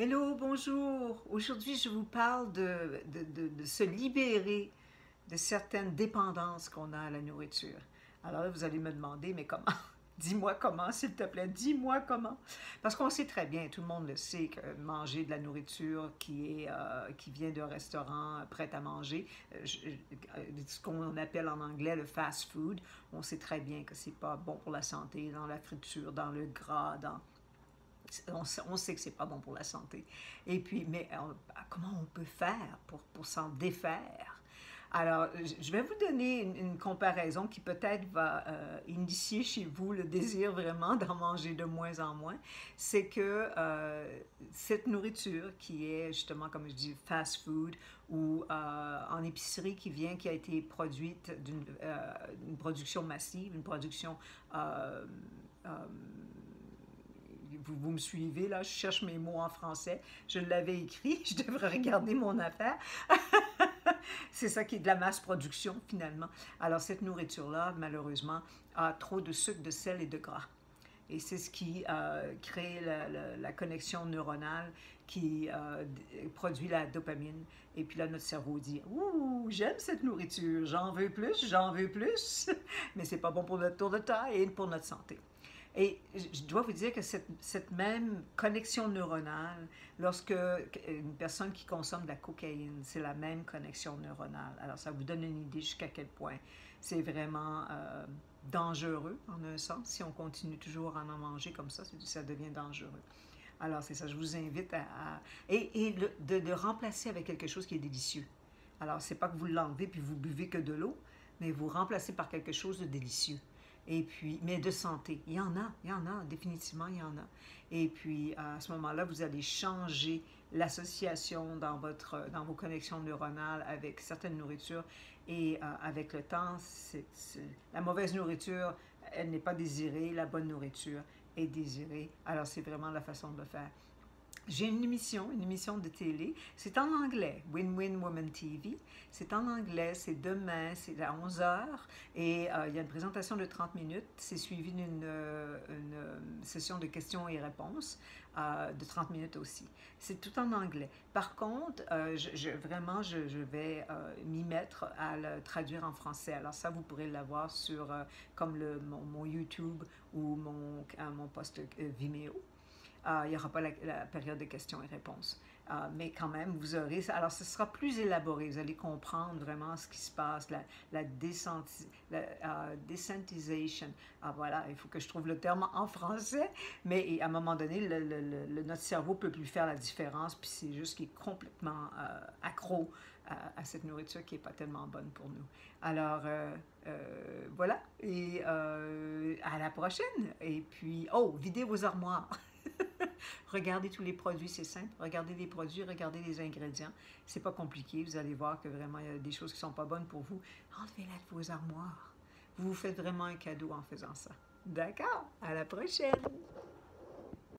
Hello, bonjour. Aujourd'hui, je vous parle de se libérer de certaines dépendances qu'on a à la nourriture. Alors là, vous allez me demander, mais comment? Dis-moi comment, s'il te plaît, dis-moi comment. Parce qu'on sait très bien, tout le monde le sait, que manger de la nourriture qui vient d'un restaurant prêt à manger, ce qu'on appelle en anglais le fast food, on sait très bien que c'est pas bon pour la santé, dans la friture, dans le gras, on sait que c'est pas bon pour la santé. Et puis, mais comment on peut faire pour s'en défaire? Alors, je vais vous donner une comparaison qui peut-être va initier chez vous le désir vraiment d'en manger de moins en moins. C'est que cette nourriture qui est justement, comme je dis, fast food ou en épicerie qui a été produite d'une production massive, une production euh, vous me suivez, là, je cherche mes mots en français. Je l'avais écrit, je devrais regarder mon affaire. C'est ça qui est de la masse production, finalement. Alors, cette nourriture-là, malheureusement, a trop de sucre, de sel et de gras. Et c'est ce qui crée la connexion neuronale qui produit la dopamine. Et puis là, notre cerveau dit « Ouh, j'aime cette nourriture, j'en veux plus, j'en veux plus. » Mais c'est pas bon pour notre tour de taille et pour notre santé. Et je dois vous dire que cette même connexion neuronale, lorsque une personne qui consomme de la cocaïne, c'est la même connexion neuronale. Alors, ça vous donne une idée jusqu'à quel point c'est vraiment dangereux, en un sens. Si on continue toujours à en manger comme ça devient dangereux. Alors, c'est ça, je vous invite de le remplacer avec quelque chose qui est délicieux. Alors, c'est pas que vous l'enlevez puis vous buvez que de l'eau, mais vous remplacez par quelque chose de délicieux. Et puis, mais de santé. Il y en a, définitivement, il y en a. Et puis, à ce moment-là, vous allez changer l'association dans vos connexions neuronales avec certaines nourritures. Et avec le temps, la mauvaise nourriture, elle n'est pas désirée. La bonne nourriture est désirée. Alors, c'est vraiment la façon de le faire. J'ai une émission de télé. C'est en anglais, Win-Win Woman TV. C'est en anglais, c'est demain, c'est à 11 heures. Et il y a une présentation de 30 minutes. C'est suivi d'une session de questions et réponses de 30 minutes aussi. C'est tout en anglais. Par contre, vraiment, je vais m'y mettre à le traduire en français. Alors ça, vous pourrez l'avoir sur comme mon YouTube ou mon post Vimeo. Il n'y aura pas la période de questions et réponses. Mais quand même, vous aurez... Alors, ce sera plus élaboré. Vous allez comprendre vraiment ce qui se passe, la desensitization. Voilà, il faut que je trouve le terme en français. Mais à un moment donné, notre cerveau ne peut plus faire la différence. Puis c'est juste qu'il est complètement accro à cette nourriture qui n'est pas tellement bonne pour nous. Alors, voilà. Et à la prochaine. Et puis, oh, videz vos armoires. Regardez tous les produits, c'est simple. Regardez les produits, regardez les ingrédients. C'est pas compliqué. Vous allez voir que vraiment, il y a des choses qui sont pas bonnes pour vous. Enlevez-les de vos armoires. Vous vous faites vraiment un cadeau en faisant ça. D'accord? À la prochaine!